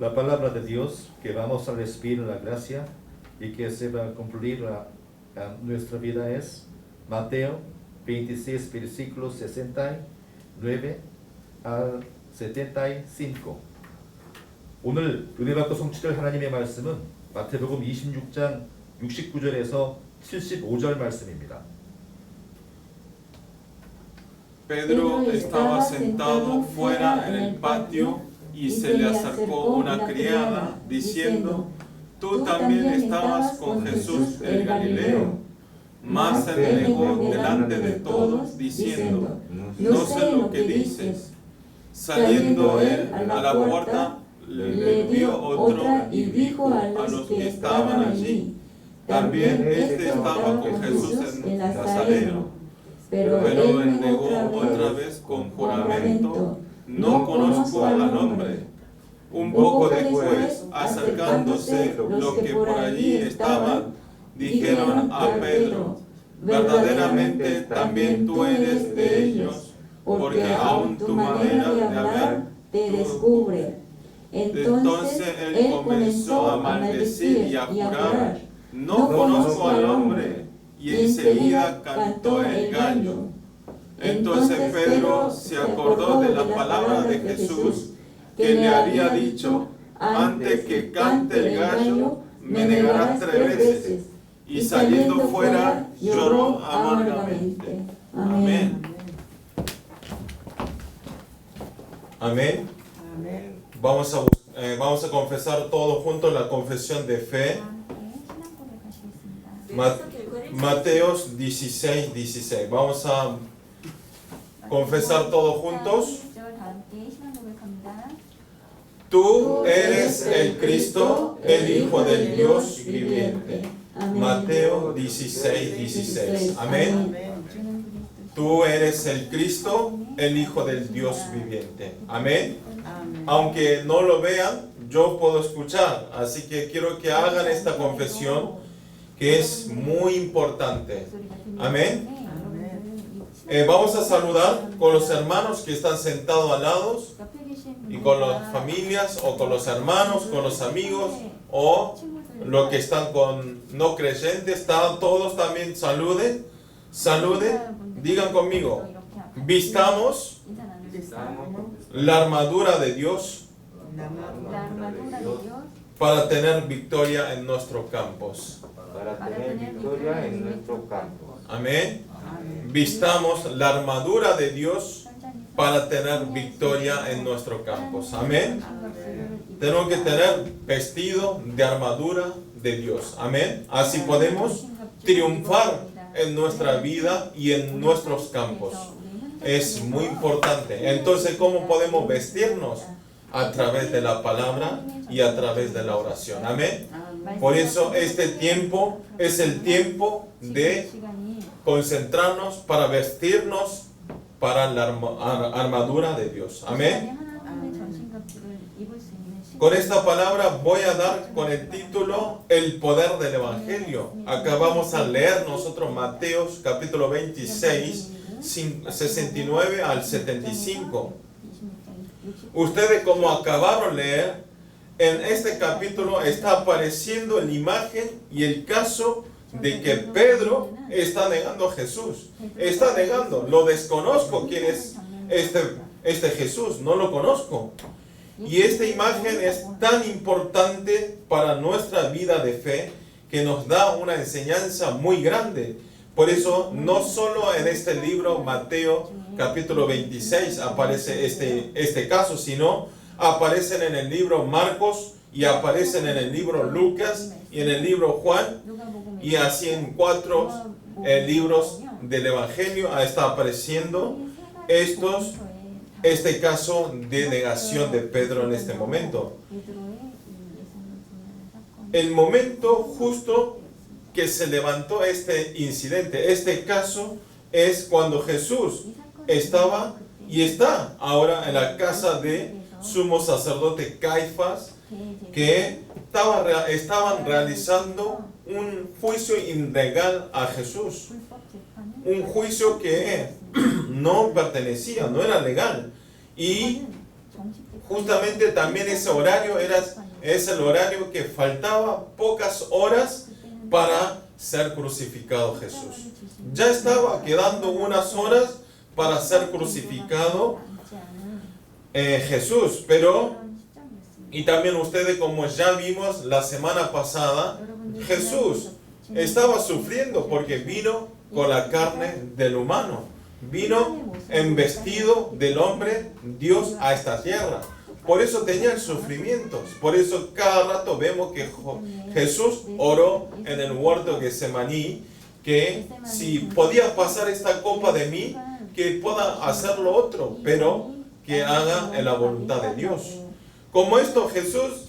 la palabra de Dios que vamos a recibir la gracia y que se va a cumplir en nuestra vida es Mateo 26, versículos 69 al 75. 오늘 은혜 받고 성취될 하나님의 말씀은 마태복음 26장 69절에서 75절 말씀입니다. Pedro estaba sentado fuera en el patio y se le acercó una criada diciendo: Tú también estabas con Jesús el Galileo. Mas se le negó delante de todos diciendo: No sé lo que dices. Saliendo él a la puerta, le vio otro y dijo a los que estaban allí: También este estaba con Jesús el Nazareno. Pero él negó otra vez con juramento: No conozco al hombre. Un poco después, acercándose los que por allí estaban, dijeron a Pedro: Verdaderamente también tú eres de ellos, porque aún tu manera de hablar te descubre. Entonces él comenzó a maldecir y a jurar: No conozco al hombre. Y enseguida cantó el gallo. Entonces Pedro se acordó de la palabra de Jesús que le había dicho: Antes que cante el gallo, me negarás 3 veces. Y saliendo fuera, lloró amargamente. Amén. Amén. Vamos a confesar todos juntos la confesión de fe. Mateos 16, 16. Vamos a confesar todos juntos. Tú eres el Cristo, el Hijo del Dios viviente. Mateo 16, 16. Amén. Tú eres el Cristo, el Hijo del Dios viviente. Amén. Aunque no lo vean, yo puedo escuchar. Así que quiero que hagan esta confesión, que es muy importante. Amén. Vamos a saludar con los hermanos que están sentados al lado, y con las familias, o con los hermanos, con los amigos, o los que están con no creyentes. Todos también saluden. Digan conmigo: vistamos la armadura de Dios para tener victoria en nuestros campos. Amén. Vistamos la armadura de Dios para tener victoria en nuestros campos. Amén. Tenemos que tener vestido de armadura de Dios. Amén. Así podemos triunfar en nuestra vida y en nuestros campos. Es muy importante. Entonces, ¿cómo podemos vestirnos? A través de la palabra y a través de la oración. Amén. Por eso este tiempo es el tiempo de concentrarnos para vestirnos para la armadura de Dios. Amén. Con esta palabra voy a dar con el título El poder del Evangelio. Acá vamos a leer nosotros Mateo capítulo 26, 69 al 75. Ustedes, como acabaron de leer, en este capítulo está apareciendo la imagen y el caso de que Pedro está negando a Jesús. Está negando: lo desconozco, quién es este Jesús, no lo conozco. Y esta imagen es tan importante para nuestra vida de fe que nos da una enseñanza muy grande. Por eso, no solo en este libro, Mateo capítulo 26, aparece este caso, sino aparecen en el libro Marcos, y aparecen en el libro Lucas, y en el libro Juan, y así en 4 libros del Evangelio está apareciendo este caso de negación de Pedro en este momento. El momento justo que se levantó este incidente, este caso, es cuando Jesús estaba y está ahora en la casa de sumo sacerdote Caifás, que estaban realizando un juicio ilegal a Jesús, un juicio que no pertenecía, no era legal. Y justamente también ese horario es el horario que faltaba pocas horas para ser crucificado Jesús. Ya estaba quedando unas horas para ser crucificado Jesús, pero, y también ustedes, como ya vimos la semana pasada, Jesús estaba sufriendo porque vino con la carne del humano, vino en vestido del hombre Dios a esta tierra. Por eso tenía sufrimientos, por eso cada rato vemos que Jesús oró en el huerto de Getsemaní, que si podía pasar esta copa de mí, que pueda hacer lo otro, pero que haga en la voluntad de Dios. Como esto, Jesús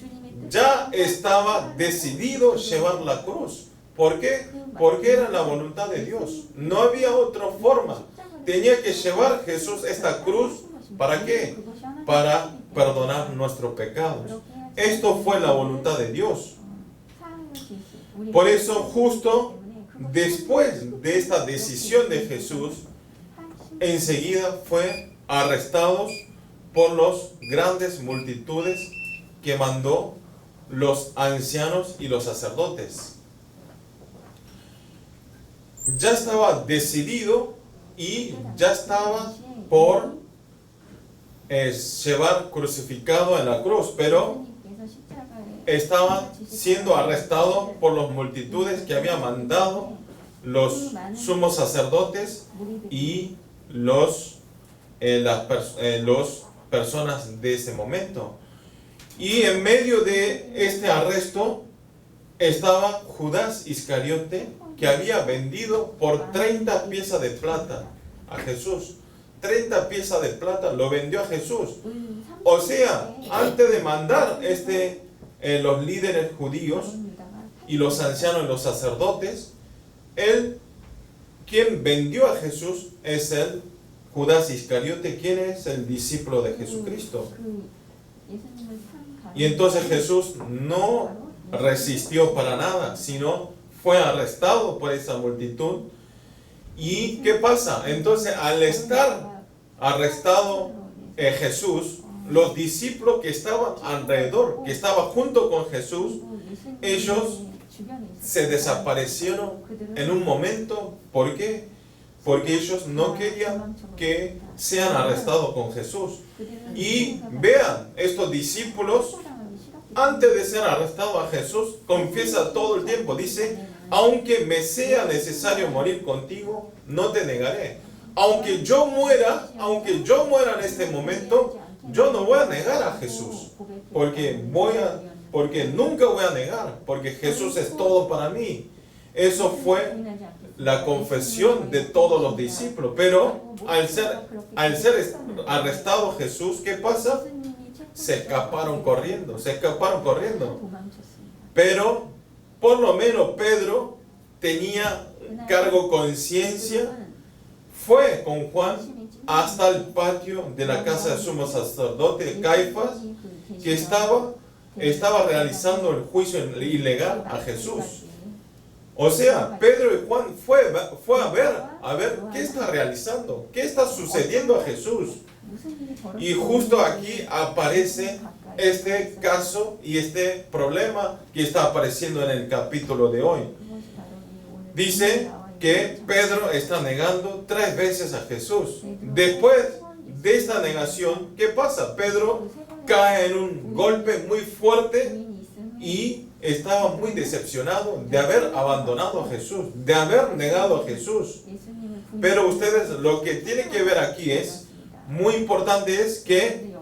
ya estaba decidido llevar la cruz. ¿Por qué? Porque era la voluntad de Dios. No había otra forma. Tenía que llevar Jesús esta cruz. ¿Para qué? Para perdonar nuestros pecados. Esto fue la voluntad de Dios. Por eso, justo después de esta decisión de Jesús, enseguida fue arrestados por las grandes multitudes que mandó los ancianos y los sacerdotes. Ya estaba decidido y ya estaba por llevar crucificado en la cruz, pero estaba siendo arrestado por las multitudes que había mandado los sumos sacerdotes y las personas de ese momento. Y en medio de este arresto estaba Judas Iscariote, que había vendido por 30 piezas de plata a Jesús. 30 piezas de plata lo vendió a Jesús. O sea, antes de mandar los líderes judíos y los ancianos y los sacerdotes, quien vendió a Jesús es el Judas Iscariote, quien es el discípulo de Jesucristo. Y entonces Jesús no resistió para nada, sino fue arrestado por esa multitud. ¿Y qué pasa? Entonces, al estar arrestado Jesús, los discípulos que estaban alrededor, que estaban junto con Jesús, ellos se desaparecieron en un momento. ¿Por qué? Porque ellos no querían que sean arrestados con Jesús. Y vean, estos discípulos, antes de ser arrestados a Jesús, confiesa todo el tiempo, dice: aunque me sea necesario morir contigo, no te negaré. Aunque yo muera en este momento, yo no voy a negar a Jesús, porque nunca voy a negar, porque Jesús es todo para mí. Eso fue la confesión de todos los discípulos. Pero al ser arrestado Jesús, ¿qué pasa? Se escaparon corriendo. Pero por lo menos Pedro tenía cargo conciencia, fue con Juan hasta el patio de la casa del sumo sacerdote Caifás, que estaba realizando el juicio ilegal a Jesús. O sea, Pedro y Juan fue a ver qué está realizando, qué está sucediendo a Jesús. Y justo aquí aparece este caso y este problema que está apareciendo en el capítulo de hoy. Dice que Pedro está negando 3 veces a Jesús. Después de esta negación, ¿qué pasa? Pedro cae en un golpe muy fuerte y estaba muy decepcionado de haber abandonado a Jesús, de haber negado a Jesús. Pero ustedes, lo que tienen que ver aquí es, muy importante es que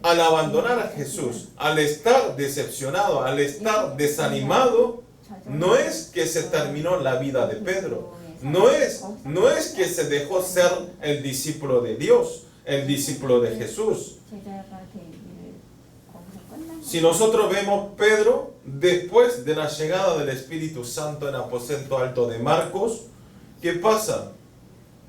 al abandonar a Jesús, al estar decepcionado, al estar desanimado, no es que se terminó la vida de Pedro. No es que se dejó ser el discípulo de Dios, el discípulo de Jesús. Si nosotros vemos Pedro, después de la llegada del Espíritu Santo en aposento alto de Marcos, ¿qué pasa?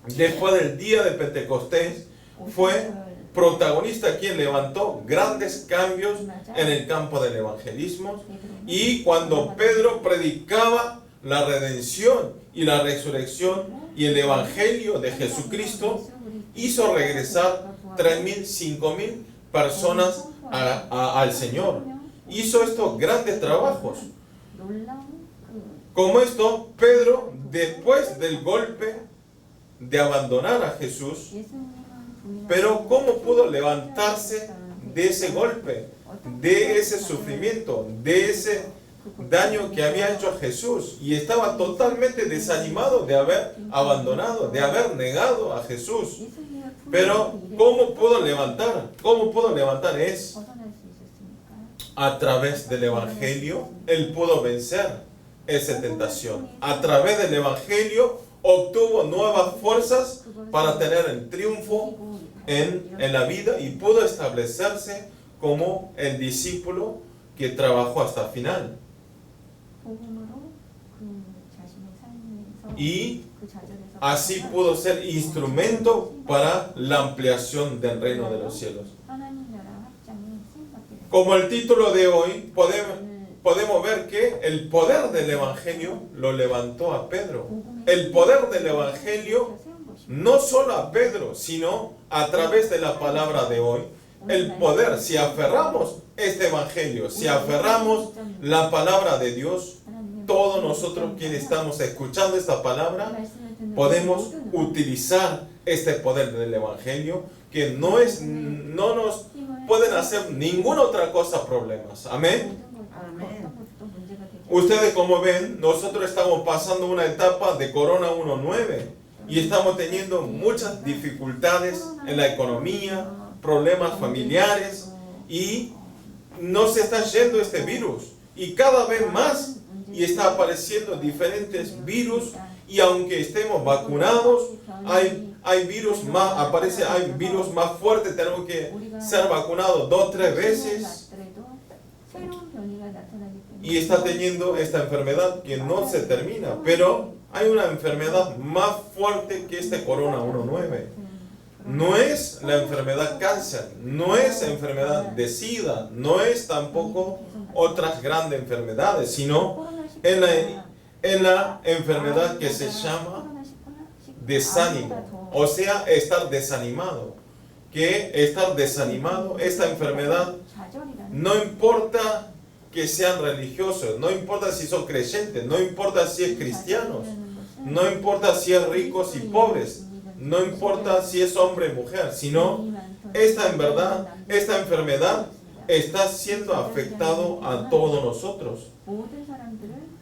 Después del día de Pentecostés, fue protagonista quien levantó grandes cambios en el campo del evangelismo. Y cuando Pedro predicaba la redención y la resurrección y el evangelio de Jesucristo, hizo regresar 3.000, 5.000 personas al Señor. Hizo estos grandes trabajos. Como esto, Pedro, después del golpe de abandonar a Jesús, pero ¿cómo pudo levantarse de ese golpe, de ese sufrimiento, de ese daño que había hecho a Jesús? Y estaba totalmente desanimado de haber abandonado, de haber negado a Jesús. Pero ¿cómo pudo levantar? ¿Cómo pudo levantar? Es a través del Evangelio. Él pudo vencer esa tentación. A través del Evangelio obtuvo nuevas fuerzas para tener el triunfo en la vida y pudo establecerse como el discípulo que trabajó hasta el final. Y así pudo ser instrumento para la ampliación del reino de los cielos. Como el título de hoy, podemos ver que el poder del Evangelio lo levantó a Pedro. El poder del Evangelio no solo a Pedro, sino a través de la palabra de hoy. El poder, si aferramos este Evangelio, si aferramos la palabra de Dios, todos nosotros quienes estamos escuchando esta palabra, podemos utilizar este poder del Evangelio, que no nos pueden hacer ninguna otra cosa problemas. Amén. Ustedes, como ven, nosotros estamos pasando una etapa de Corona 1.9 y estamos teniendo muchas dificultades en la economía, problemas familiares, y nos está yendo este virus y cada vez más, y está apareciendo diferentes virus, y aunque estemos vacunados, hay virus más fuertes, tenemos que ser vacunados 2-3 veces. Y está teniendo esta enfermedad que no se termina, pero hay una enfermedad más fuerte que este Corona 1.9. No es la enfermedad cáncer, no es enfermedad de SIDA, no es tampoco otras grandes enfermedades, sino en la enfermedad que se llama desánimo, o sea, estar desanimado. Que estar desanimado, esta enfermedad, no importa que sean religiosos, no importa si son creyentes, no importa si es cristianos, no importa si es ricos y pobres, no importa si es hombre o mujer, sino esta enfermedad está siendo afectado a todos nosotros.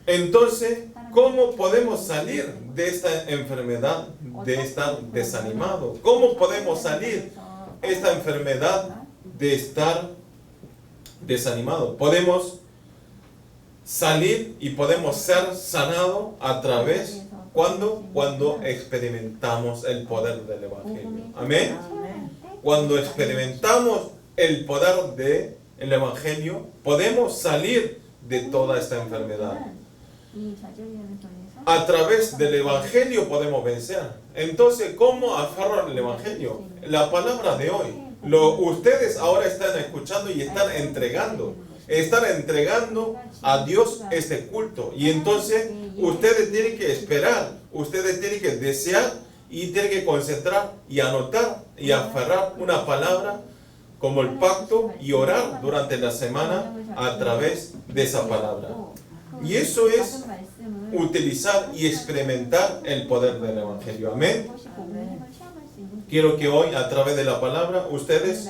Entonces, ¿cómo podemos salir de esta enfermedad de estar desanimado? ¿Cómo podemos salir de esta enfermedad de estar desanimado? Podemos salir y podemos ser sanados a través cuando experimentamos el poder del Evangelio. Amén. Cuando experimentamos el poder del Evangelio, podemos salir de toda esta enfermedad. A través del Evangelio podemos vencer. Entonces, ¿cómo aferran el Evangelio? La palabra de hoy. Ustedes ahora están escuchando y están entregando a Dios este culto. Y entonces ustedes tienen que esperar, ustedes tienen que desear y tienen que concentrar y anotar y aferrar una palabra como el pacto y orar durante la semana a través de esa palabra. Y eso es utilizar y experimentar el poder del Evangelio. Amén. Quiero que hoy, a través de la palabra, ustedes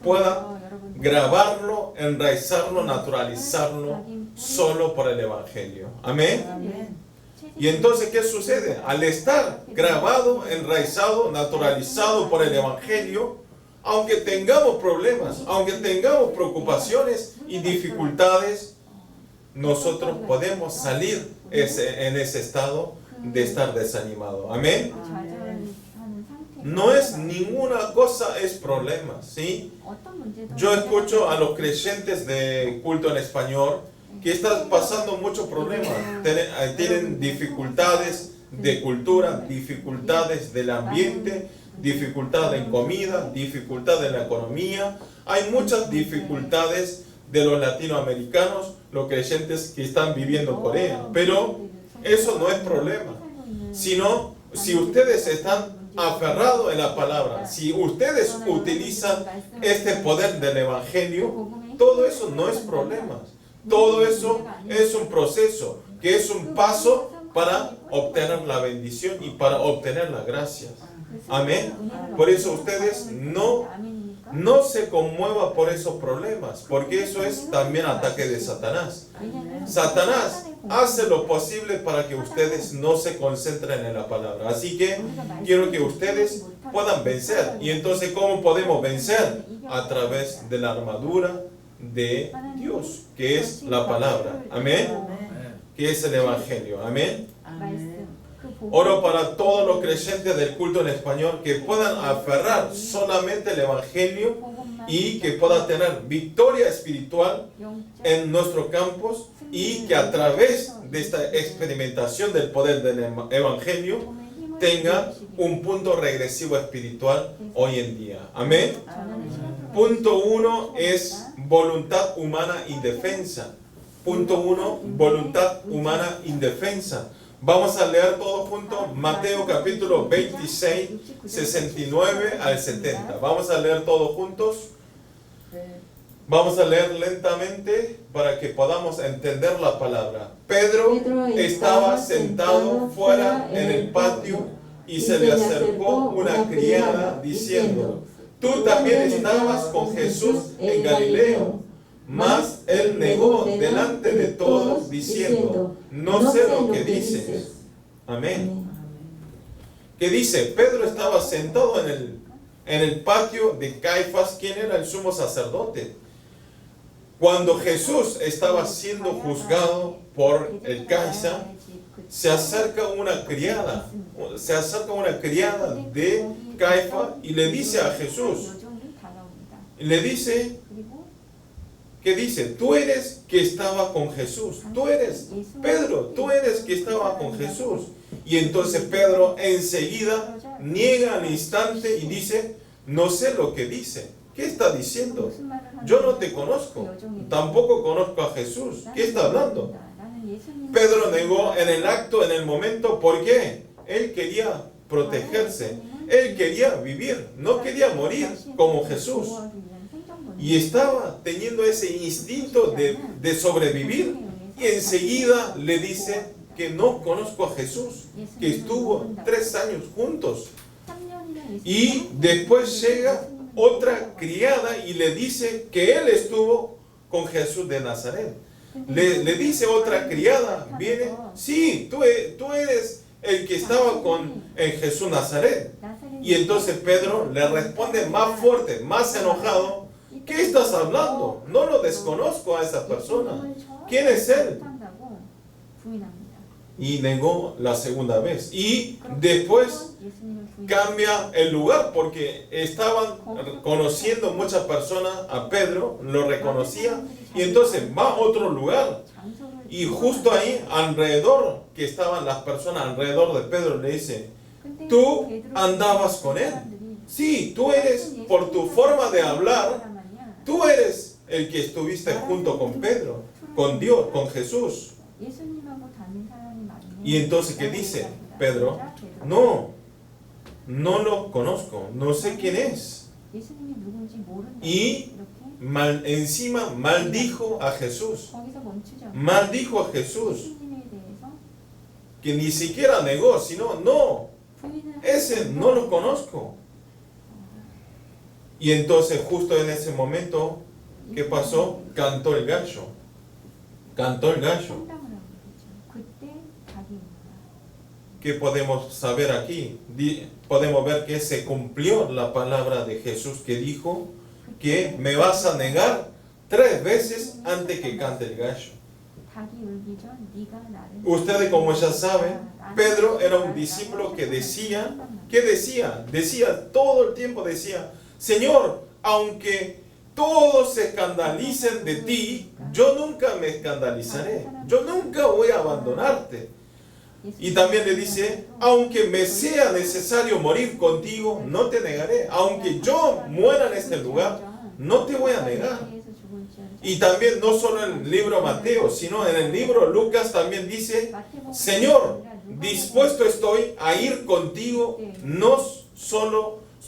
puedan grabarlo, enraizarlo, naturalizarlo solo por el Evangelio. Amén. Y entonces, ¿qué sucede? Al estar grabado, enraizado, naturalizado por el Evangelio, aunque tengamos problemas, aunque tengamos preocupaciones y dificultades, nosotros podemos salir en ese estado de estar desanimado. Amén. No es ninguna cosa, es problema, ¿sí? Yo escucho a los creyentes de culto en español que están pasando muchos problemas. Tienen dificultades de cultura, dificultades del ambiente, dificultades en comida, dificultades en la economía. Hay muchas dificultades de los latinoamericanos, los creyentes que están viviendo en Corea. Pero eso no es problema, sino si ustedes están aferrado en la palabra. Si ustedes utilizan este poder del Evangelio, todo eso no es problema. Todo eso es un proceso, que es un paso para obtener la bendición y para obtener la gracia. Amén. Por eso ustedes no se conmuevan por esos problemas, porque eso es también ataque de Satanás. Satanás hace lo posible para que ustedes no se concentren en la palabra. Así que quiero que ustedes puedan vencer. Y entonces, ¿cómo podemos vencer? A través de la armadura de Dios, que es la palabra. Amén. Que es el Evangelio. Amén. Oro para todos los creyentes del culto en español que puedan aferrar solamente el Evangelio y que puedan tener victoria espiritual en nuestros campos y que a través de esta experimentación del poder del Evangelio tenga un punto regresivo espiritual hoy en día. Amén. Punto 1 es voluntad humana indefensa. Punto 1, voluntad humana indefensa. Vamos a leer todos juntos Mateo capítulo 26, 69 al 70. Vamos a leer todos juntos. Vamos a leer lentamente para que podamos entender la palabra. Pedro estaba sentado fuera en el patio y se le acercó una criada diciendo: tú también estabas con Jesús en Galileo. Mas él negó delante de todos diciendo: no sé lo que dices. Amén. ¿Qué dice? Pedro estaba sentado en el patio de Caifás, quien era el sumo sacerdote. Cuando Jesús estaba siendo juzgado por el Caifás, se acerca una criada de Caifás y le dice a Jesús, le dice, ¿qué dice? Tú eres que estaba con Jesús. Tú eres, Pedro, tú eres que estaba con Jesús. Y entonces Pedro enseguida niega al instante y dice: no sé lo que dice. ¿Qué está diciendo? Yo no te conozco. Tampoco conozco a Jesús. ¿Qué está hablando? Pedro negó en el acto, en el momento. ¿Por qué? Él quería protegerse. Él quería vivir. No quería morir como Jesús. Y estaba teniendo ese instinto de sobrevivir. Y enseguida le dice que no conozco a Jesús, que estuvo 3 años juntos. Y después llega otra criada y le dice que él estuvo con Jesús de Nazaret. Le dice otra criada, viene, sí, tú eres el que estaba con Jesús Nazaret. Y entonces Pedro le responde más fuerte, más enojado: ¿qué estás hablando? No lo desconozco a esa persona. ¿Quién es él? Y negó la segunda vez. Y después cambia el lugar porque estaban conociendo muchas personas a Pedro, lo reconocía, y entonces va a otro lugar. Y justo ahí, alrededor, que estaban las personas alrededor de Pedro, le dice: tú andabas con él. Sí, tú eres, por tu forma de hablar, tú eres el que estuviste junto con Pedro, con Dios, con Jesús. Y entonces, ¿qué dice Pedro? No lo conozco, no sé quién es. Y encima maldijo a Jesús. Maldijo a Jesús. Que ni siquiera negó, sino, no, ese no lo conozco. Y entonces justo en ese momento, ¿qué pasó? Cantó el gallo. Cantó el gallo. ¿Qué podemos saber aquí? Podemos ver que se cumplió la palabra de Jesús que dijo que me vas a negar 3 veces antes que cante el gallo. Ustedes, como ya saben, Pedro era un discípulo que decía, ¿qué decía? Decía, todo el tiempo decía: Señor, aunque todos se escandalicen de ti, yo nunca me escandalizaré. Yo nunca voy a abandonarte. Y también le dice: aunque me sea necesario morir contigo, no te negaré. Aunque yo muera en este lugar, no te voy a negar. Y también no solo en el libro Mateo, sino en el libro Lucas también dice: Señor, dispuesto estoy a ir contigo, nos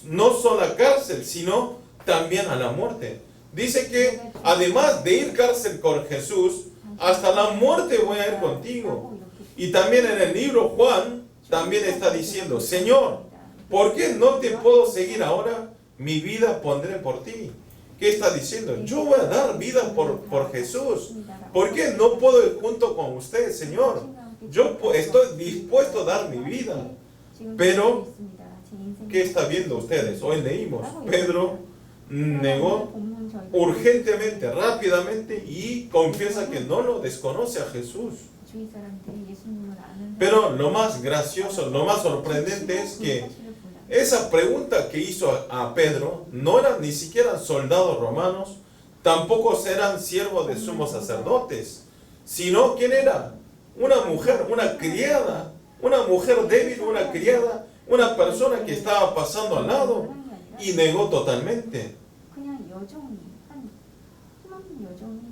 no solo a cárcel, sino también a la muerte. Dice que además de ir cárcel con Jesús, hasta la muerte voy a ir contigo. Y también en el libro Juan, también está diciendo, Señor, ¿por qué no te puedo seguir ahora? Mi vida pondré por ti. ¿Qué está diciendo? Yo voy a dar vida por Jesús. ¿Por qué no puedo ir junto con usted, Señor? Yo estoy dispuesto a dar mi vida. Pero, ¿qué está viendo ustedes? Hoy leímos, Pedro negó urgentemente, rápidamente y confiesa que no lo desconoce a Jesús. Pero lo más gracioso, lo más sorprendente es que esa pregunta que hizo a Pedro no eran ni siquiera soldados romanos, tampoco eran siervos de sumos sacerdotes, sino ¿quién era? Una mujer, una criada, una mujer débil, una criada, una persona que estaba pasando al lado y negó totalmente.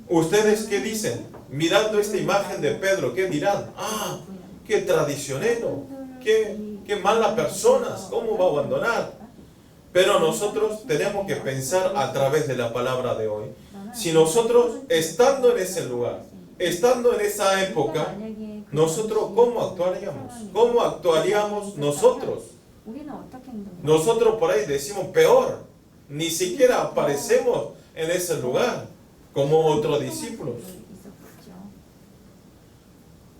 ¿Ustedes qué dicen? Mirando esta imagen de Pedro, ¿qué dirán? Ah, qué traicionero, qué mala persona, ¿cómo va a abandonar? Pero nosotros tenemos que pensar a través de la palabra de hoy. Si nosotros, estando en ese lugar, estando en esa época, nosotros ¿cómo actuaríamos? ¿Cómo actuaríamos nosotros? Nosotros por ahí decimos peor, ni siquiera aparecemos en ese lugar como otros discípulos.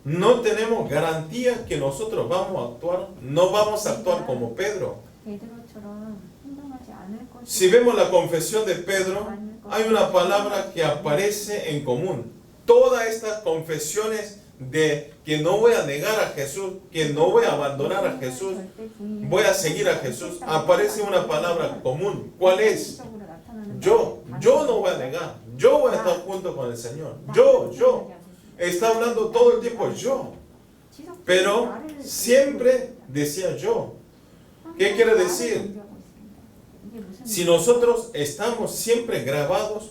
No tenemos garantía que nosotros vamos a actuar, no vamos a actuar como Pedro. Si vemos la confesión de Pedro, hay una palabra que aparece en común. Todas estas confesiones de que no voy a negar a Jesús, que no voy a abandonar a Jesús, voy a seguir a Jesús, aparece una palabra común. ¿Cuál es? Yo no voy a negar, yo voy a estar junto con el Señor. Yo. Está hablando todo el tiempo yo. Pero siempre decía yo. ¿Qué quiere decir? Si nosotros estamos siempre grabados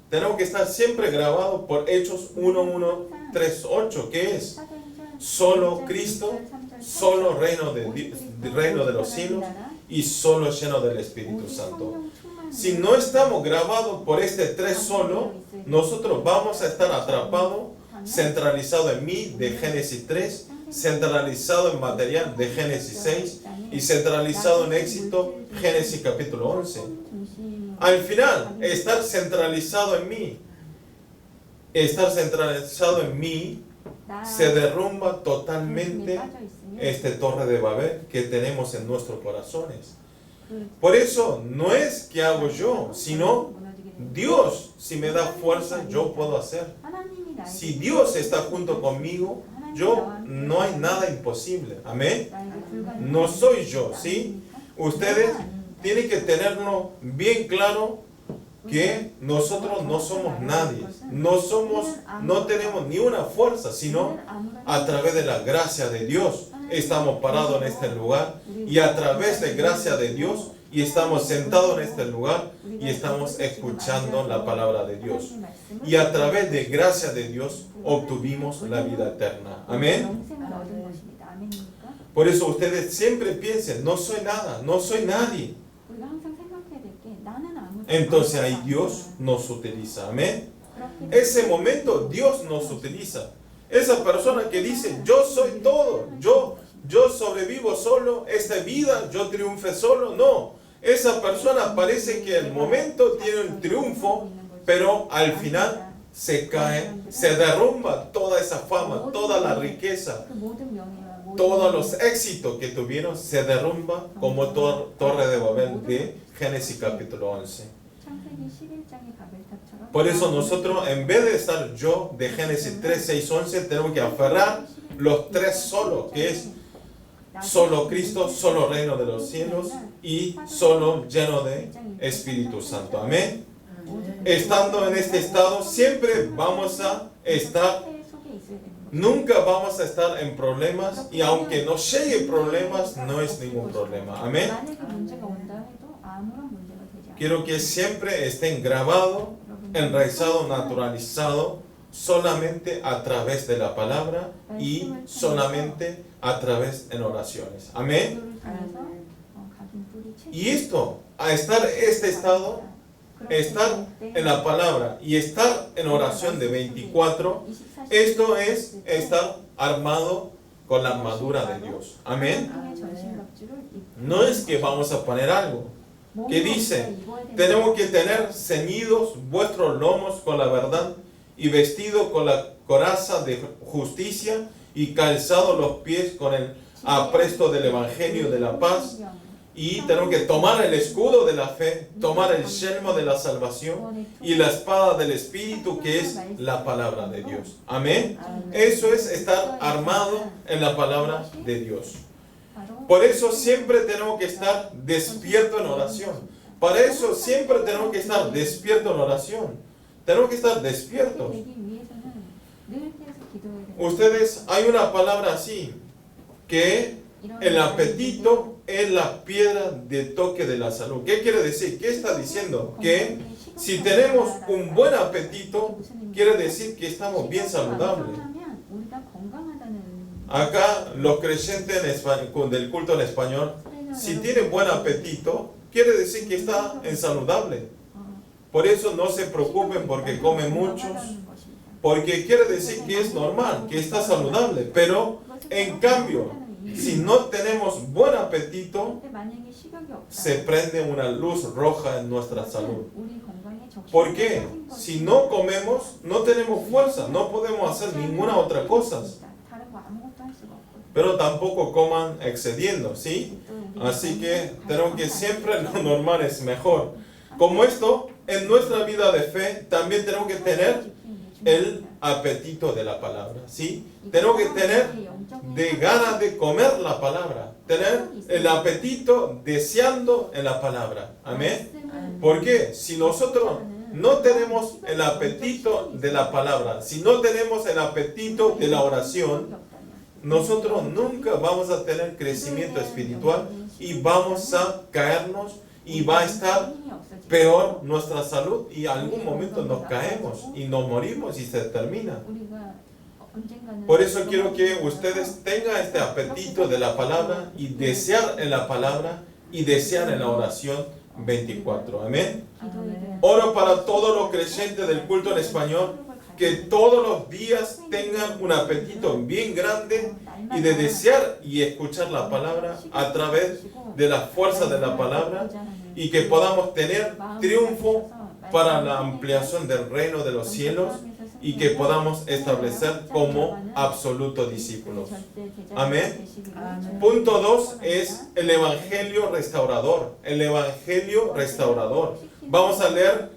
tenemos que estar siempre grabados por Hechos 1:1-3:8, que es solo Cristo, solo reino de los cielos y solo lleno del Espíritu Santo. Si no estamos grabados por este 3 solo, nosotros vamos a estar atrapados, centralizado en mí de Génesis 3, centralizado en material de Génesis 6 y centralizado en éxito Génesis capítulo 11. Al final, estar centralizado en mí, se derrumba totalmente este torre de Babel que tenemos en nuestros corazones. Por eso no es que hago yo, sino Dios, si me da fuerza, yo puedo hacer. Si Dios está junto conmigo, no hay nada imposible. Amén. No soy yo, ¿sí? Ustedes tienen que tenerlo bien claro que nosotros no somos nadie. No tenemos ni una fuerza, sino a través de la gracia de Dios estamos parados en este lugar y a través de gracia de Dios y estamos sentados en este lugar y estamos escuchando la palabra de Dios. Y a través de gracia de Dios obtuvimos la vida eterna. Amén. Por eso ustedes siempre piensen, no soy nada, no soy nadie. Entonces ahí Dios nos utiliza. Amén. Ese momento Dios nos utiliza. Esa persona que dice, yo soy todo, yo sobrevivo solo, esta vida, yo triunfé solo. No, esa persona parece que al momento tiene un triunfo, pero al final se cae, se derrumba toda esa fama, toda la riqueza, todos los éxitos que tuvieron, se derrumba como torre de Babel de Génesis capítulo 11. Por eso nosotros, en vez de estar yo de Génesis 3, 6, 11, tenemos que aferrar los 3 solos, que es solo Cristo, solo reino de los cielos y solo lleno de Espíritu Santo. Amén. Estando en este estado, siempre vamos a estar, nunca vamos a estar en problemas, y aunque nos llegue problemas, no es ningún problema. Amén. Quiero que siempre estén grabados, enraizados, naturalizados, solamente a través de la palabra y solamente a través en oraciones. Amén. Y esto, a estar este estado, estar en la palabra y estar en oración de 24, esto es estar armado con la armadura de Dios. Amén. No es que vamos a poner algo que dice, tenemos que tener ceñidos vuestros lomos con la verdad y vestido con la coraza de justicia y calzado los pies con el apresto del evangelio de la paz. Y tenemos que tomar el escudo de la fe, tomar el yelmo de la salvación y la espada del Espíritu, que es la palabra de Dios. Amén. Eso es estar armado en la palabra de Dios. Por eso siempre tenemos que estar despierto en oración. Para eso siempre tenemos que estar despierto en oración. Tenemos que estar despiertos. Ustedes, hay una palabra así, que el apetito es la piedra de toque de la salud. ¿Qué quiere decir? ¿Qué está diciendo? Que si tenemos un buen apetito, quiere decir que estamos bien saludables. Acá los creyentes del culto en español, si tienen buen apetito, quiere decir que está en saludable. Por eso no se preocupen porque comen muchos, porque quiere decir que es normal, que está saludable. Pero en cambio, si no tenemos buen apetito, se prende una luz roja en nuestra salud. ¿Por qué? Si no comemos, no tenemos fuerza, no podemos hacer ninguna otra cosa. Pero tampoco coman excediendo, ¿sí? Así que tenemos que siempre lo normal es mejor. Como esto, en nuestra vida de fe, también tenemos que tener el apetito de la palabra, ¿sí? Tenemos que tener de ganas de comer la palabra, tener el apetito deseando en la palabra. Amén. Porque si nosotros no tenemos el apetito de la palabra, si no tenemos el apetito de la oración, nosotros nunca vamos a tener crecimiento espiritual y vamos a caernos y va a estar peor nuestra salud y en algún momento nos caemos y nos morimos y se termina. Por eso quiero que ustedes tengan este apetito de la palabra y desear en la palabra y desear en la oración 24. Amén. Oro para todos los creyentes del culto en español, que todos los días tengan un apetito bien grande y de desear y escuchar la palabra a través de la fuerza de la palabra, y que podamos tener triunfo para la ampliación del reino de los cielos y que podamos establecer como absolutos discípulos. Amén. Punto 2 es el evangelio restaurador. El evangelio restaurador. Vamos a leer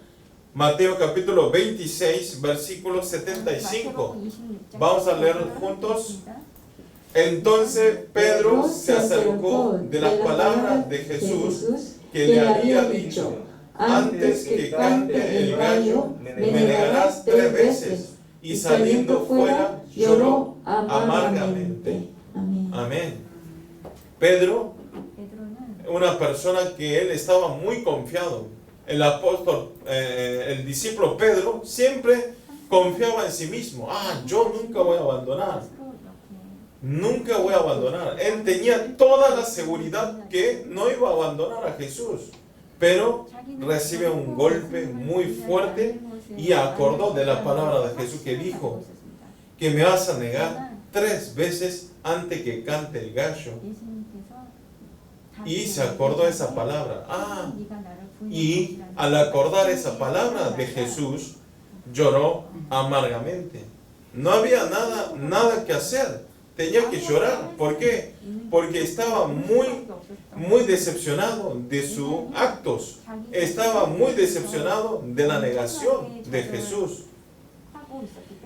Mateo capítulo 26, versículo 75. Vamos a leer juntos. Entonces Pedro se acercó de las palabras de Jesús que le había dicho: antes que cante el gallo, me negarás 3 veces. Y saliendo fuera, lloró amargamente. Amén. Pedro, una persona que él estaba muy confiado. El apóstol, el discípulo Pedro, siempre confiaba en sí mismo. Yo nunca voy a abandonar. Nunca voy a abandonar. Él tenía toda la seguridad que no iba a abandonar a Jesús. Pero recibe un golpe muy fuerte y acordó de la palabra de Jesús que dijo: que me vas a negar 3 veces antes que cante el gallo. Y se acordó esa palabra. Y al acordar esa palabra de Jesús, lloró amargamente. No había nada que hacer. Tenía que llorar. ¿Por qué? Porque estaba muy decepcionado de sus actos. Estaba muy decepcionado de la negación de Jesús.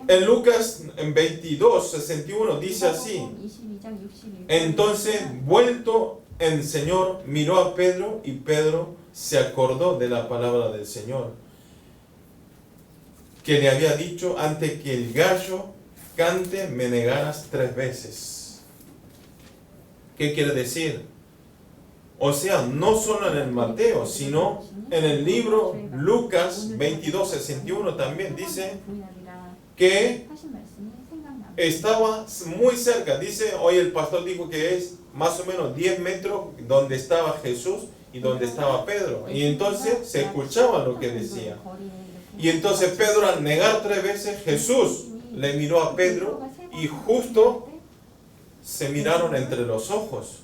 En Lucas 22, 61 dice así: entonces, vuelto el Señor, miró a Pedro, y Pedro se acordó de la palabra del Señor, que le había dicho: antes que el gallo cante, me negarás 3 veces. ¿Qué quiere decir? O sea, no solo en el Mateo, sino en el libro Lucas 22, 61 también dice que estaba muy cerca. Dice, hoy el pastor dijo que es más o menos 10 metros donde estaba Jesús y donde estaba Pedro. Y entonces se escuchaba lo que decía. Y entonces Pedro, al negar 3 veces, Jesús le miró a Pedro y justo se miraron entre los ojos.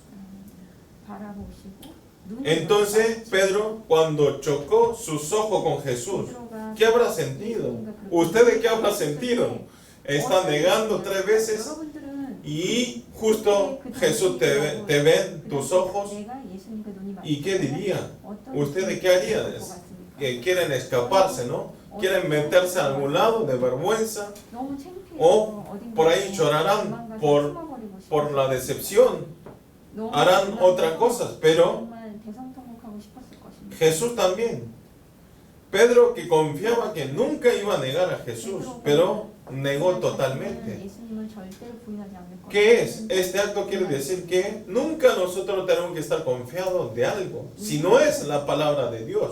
Entonces Pedro, cuando chocó sus ojos con Jesús, ¿qué habrá sentido? ¿Ustedes qué habrán sentido? Están negando 3 veces y justo Jesús te ve en tus ojos. ¿Y qué dirían? ¿Ustedes qué harían? Que quieren escaparse, ¿no? Quieren meterse a algún lado de vergüenza, o por ahí llorarán por la decepción, harán otras cosas, pero Jesús también. Pedro, que confiaba que nunca iba a negar a Jesús, pero negó totalmente. ¿Qué es? Este acto quiere decir que nunca nosotros tenemos que estar confiados de algo. Si no es la palabra de Dios,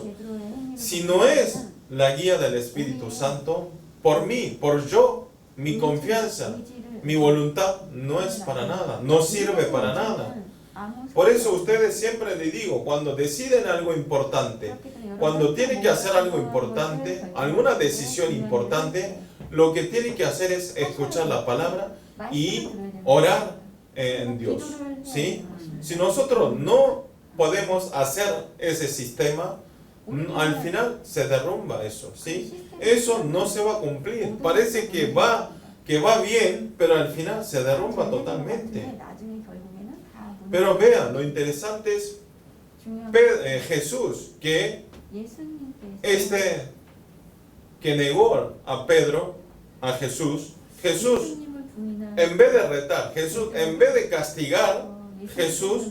si no es la guía del Espíritu Santo, por mí, mi confianza, mi voluntad no es para nada, no sirve para nada. Por eso ustedes siempre les digo, cuando deciden algo importante, cuando tienen que hacer algo importante, alguna decisión importante, lo que tienen que hacer es escuchar la palabra y orar en Dios, ¿sí? Si nosotros no podemos hacer ese sistema, al final se derrumba eso, ¿sí? Eso no se va a cumplir. Parece que va bien, pero al final se derrumba totalmente. Pero vean, lo interesante es Jesús, que negó a Pedro, a Jesús, en vez de retar, en vez de castigar, Jesús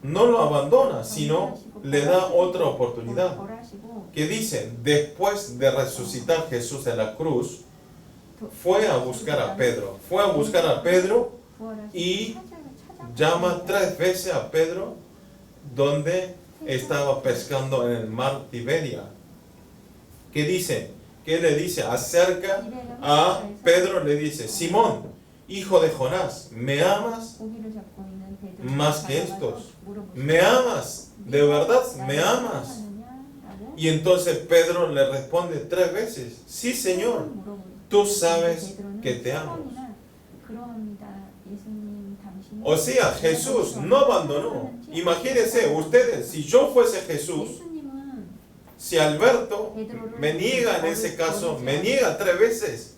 no lo abandona, sino le da otra oportunidad. Que dicen, después de resucitar Jesús en la cruz, fue a buscar a Pedro y llama 3 veces a Pedro donde estaba pescando en el mar Tiberia. ¿Qué dice? ¿Qué le dice? Acerca a Pedro, le dice, Simón, hijo de Jonás, ¿me amas más que estos? ¿Me amas? ¿De verdad me amas? Y entonces Pedro le responde 3 veces, sí, Señor, tú sabes que te amo. O sea, Jesús no abandonó. Imagínense ustedes, si yo fuese Jesús, si Alberto me niega en ese caso, me niega 3 veces,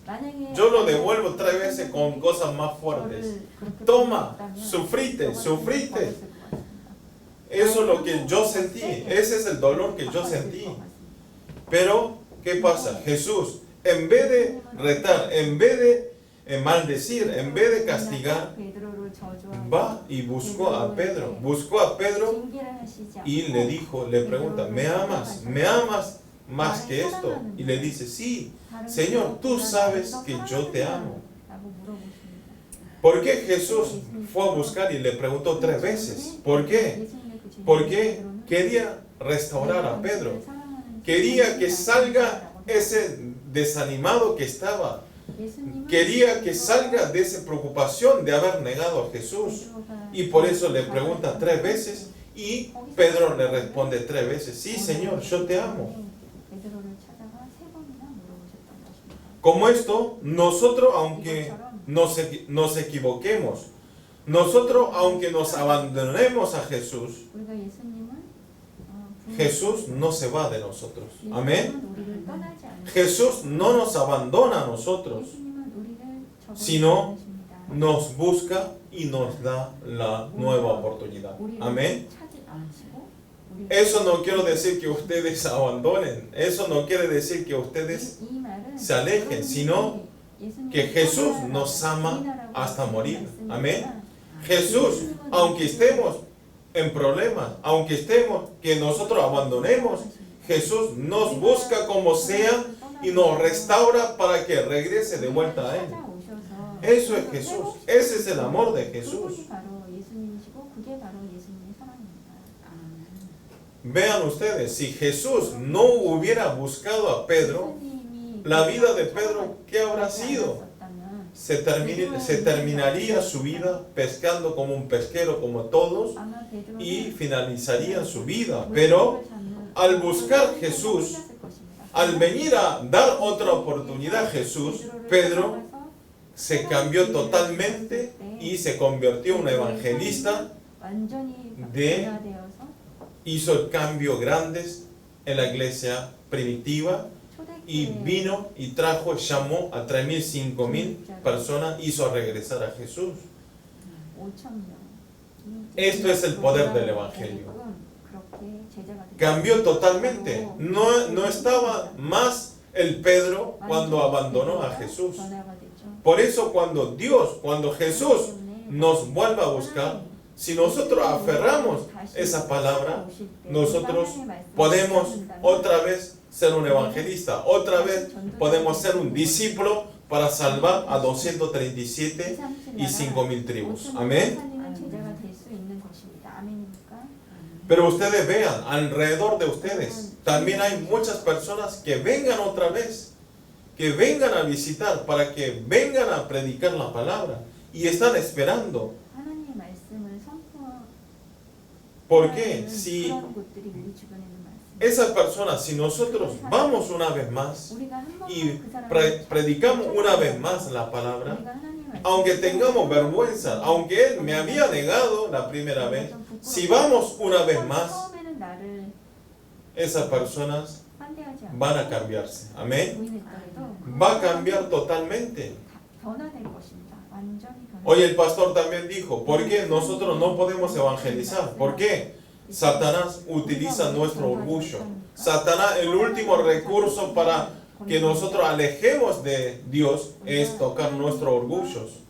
yo lo devuelvo 3 veces con cosas más fuertes. Toma, sufrite. Eso es lo que yo sentí, ese es el dolor que yo sentí. Pero, ¿qué pasa? Jesús, en vez de retar, en vez de maldecir, en vez de castigar, va y buscó a Pedro y le pregunta, ¿me amas más que esto? Y le dice, sí, Señor, tú sabes que yo te amo. ¿Por qué Jesús fue a buscar y le preguntó 3 veces? ¿Por qué? Porque quería restaurar a Pedro, quería que salga ese desanimado que estaba, quería que salga de esa preocupación de haber negado a Jesús, y por eso le pregunta 3 veces y Pedro le responde 3 veces, sí, Señor, yo te amo. Como esto, nosotros, aunque nos equivoquemos, nosotros, aunque nos abandonemos a Jesús, Jesús no se va de nosotros. Amén. Jesús no nos abandona a nosotros, sino nos busca y nos da la nueva oportunidad. Amén. Eso no quiere decir que ustedes abandonen, eso no quiere decir que ustedes se alejen, sino que Jesús nos ama hasta morir. Amén. Jesús, aunque estemos en problemas, aunque estemos que nosotros abandonemos, Jesús nos busca como sea y nos restaura para que regrese de vuelta a Él. Eso es Jesús, ese es el amor de Jesús. Vean ustedes, si Jesús no hubiera buscado a Pedro, la vida de Pedro, ¿qué habrá sido? se terminaría su vida pescando como un pesquero como todos y finalizaría su vida. Pero al buscar Jesús, al venir a dar otra oportunidad a Jesús, Pedro se cambió totalmente y se convirtió en un evangelista, hizo cambios grandes en la iglesia primitiva y vino y trajo, llamó a 3.000, 5.000 personas, hizo regresar a Jesús. Esto es el poder del evangelio. Cambió totalmente. No estaba más el Pedro cuando abandonó a Jesús. Por eso cuando Jesús nos vuelva a buscar, si nosotros aferramos esa palabra, nosotros podemos otra vez ser un evangelista, otra vez podemos ser un discípulo para salvar a 237 y 5.000 tribus. Amén. Pero ustedes vean, alrededor de ustedes también hay muchas personas que vengan otra vez, que vengan a visitar, para que vengan a predicar la palabra y están esperando. ¿Por qué? Si esas personas, si nosotros vamos una vez más y predicamos una vez más la palabra, aunque tengamos vergüenza, aunque Él me había negado la primera vez, si vamos una vez más, esas personas van a cambiarse. Amén. Va a cambiar totalmente. Hoy el pastor también dijo, ¿por qué nosotros no podemos evangelizar? ¿Por qué? Satanás utiliza nuestro orgullo. Satanás, el último recurso para que nosotros alejemos de Dios es tocar nuestros orgullos.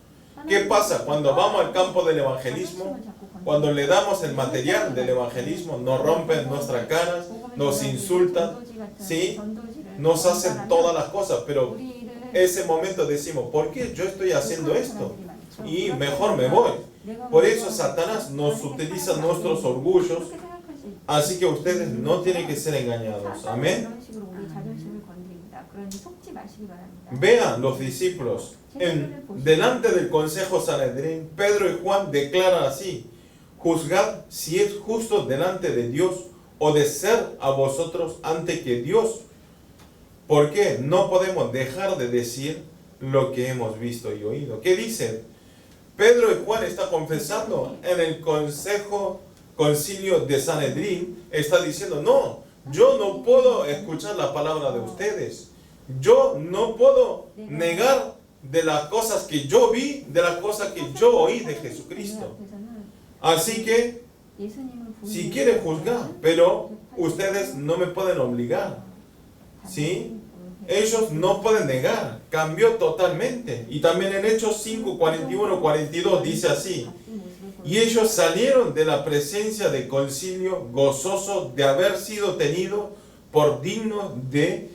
¿Qué pasa cuando vamos al campo del evangelismo? Cuando le damos el material del evangelismo, nos rompen nuestras caras, nos insultan, ¿sí? Nos hacen todas las cosas, pero ese momento decimos, ¿por qué yo estoy haciendo esto? Y mejor me voy. Por eso Satanás nos utiliza nuestros orgullos, así que ustedes no tienen que ser engañados. Amén. Vean los discípulos, delante del Consejo Sanedrín, Pedro y Juan declaran así: juzgad si es justo delante de Dios obedecer a vosotros ante que Dios. ¿Por qué? No podemos dejar de decir lo que hemos visto y oído. ¿Qué dicen? Pedro y Juan están confesando en el concilio de Sanedrín, está diciendo, no, yo no puedo escuchar la palabra de ustedes. Yo no puedo negar de las cosas que yo vi, de las cosas que yo oí de Jesucristo. Así que, si quieren juzgar, pero ustedes no me pueden obligar. ¿Sí? Ellos no pueden negar. Cambió totalmente. Y también en Hechos 5, 41, 42 dice así: y ellos salieron de la presencia del concilio gozosos de haber sido tenidos por dignos de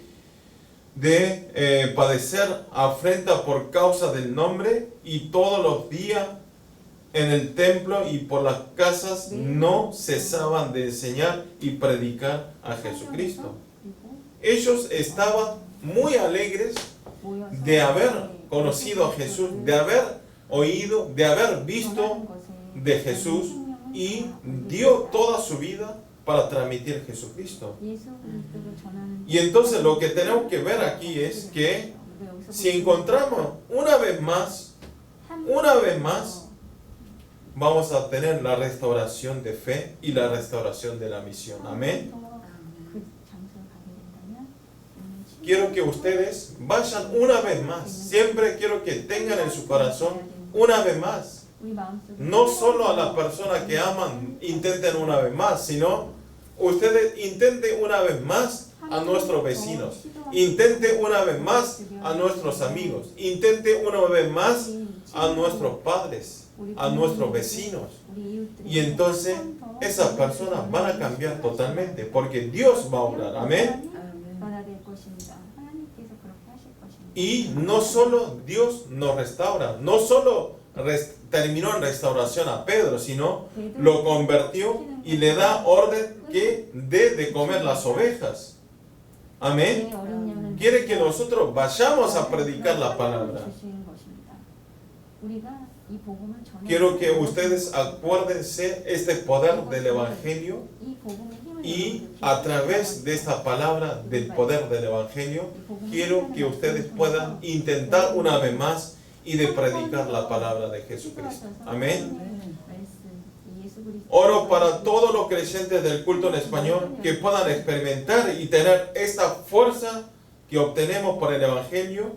padecer afrenta por causa del nombre, y todos los días en el templo y por las casas no cesaban de enseñar y predicar a Jesucristo. Ellos estaban muy alegres de haber conocido a Jesús, de haber oído, de haber visto de Jesús, y dio toda su vida para transmitir Jesucristo. Y entonces lo que tenemos que ver aquí es que si encontramos una vez más, vamos a tener la restauración de fe y la restauración de la misión. Amén. Quiero que ustedes vayan una vez más. Siempre quiero que tengan en su corazón una vez más. No solo a las personas que aman intenten una vez más, sino ustedes intenten una vez más a nuestros vecinos. Intenten una vez más a nuestros amigos. Intenten una vez más a nuestros padres, a nuestros vecinos. Y entonces esas personas van a cambiar totalmente, porque Dios va a obrar. Amén. Y no solo Dios nos restaura, no solo terminó en restauración a Pedro, sino lo convirtió y le da orden que dé de comer las ovejas. Amén. Quiere que nosotros vayamos a predicar la palabra. Quiero que ustedes acuérdense este poder del Evangelio y a través de esta palabra del poder del Evangelio, quiero que ustedes puedan intentar una vez más y de predicar la palabra de Jesucristo. Amén. Oro para todos los creyentes del culto en español que puedan experimentar y tener esta fuerza que obtenemos por el Evangelio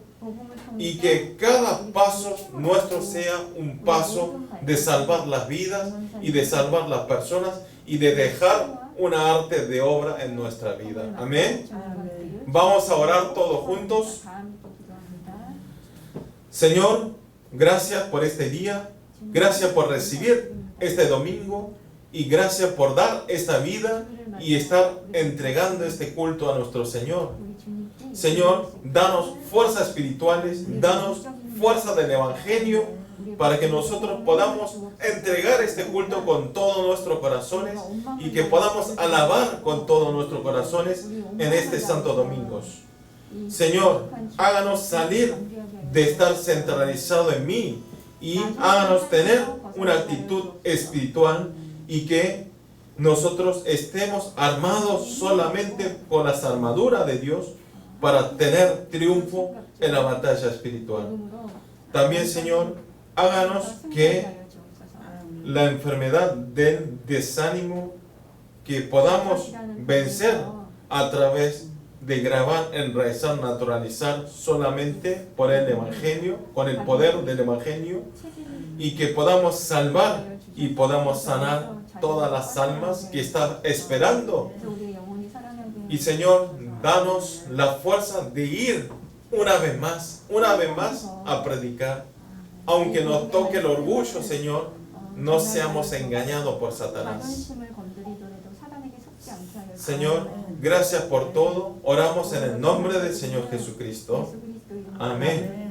y que cada paso nuestro sea un paso de salvar las vidas y de salvar las personas y de dejar una arte de obra en nuestra vida. Amén. Vamos a orar todos juntos. Señor, gracias por este día. Gracias por recibir este domingo. Y gracias por dar esta vida y estar entregando este culto a nuestro Señor. Señor, danos fuerzas espirituales, danos fuerza del Evangelio para que nosotros podamos entregar este culto con todos nuestros corazones y que podamos alabar con todos nuestros corazones en este Santo Domingo. Señor, háganos salir de estar centralizado en mí y háganos tener una actitud espiritual y que nosotros estemos armados solamente con las armaduras de Dios para tener triunfo en la batalla espiritual. También, Señor, háganos que la enfermedad del desánimo que podamos vencer a través de grabar, enraizar, naturalizar solamente por el Evangelio, con el poder del Evangelio, y que podamos salvar y podamos sanar todas las almas que están esperando. Y Señor, danos la fuerza de ir una vez más a predicar. Aunque nos toque el orgullo, Señor, no seamos engañados por Satanás. Señor, gracias por todo. Oramos en el nombre del Señor Jesucristo. Amén.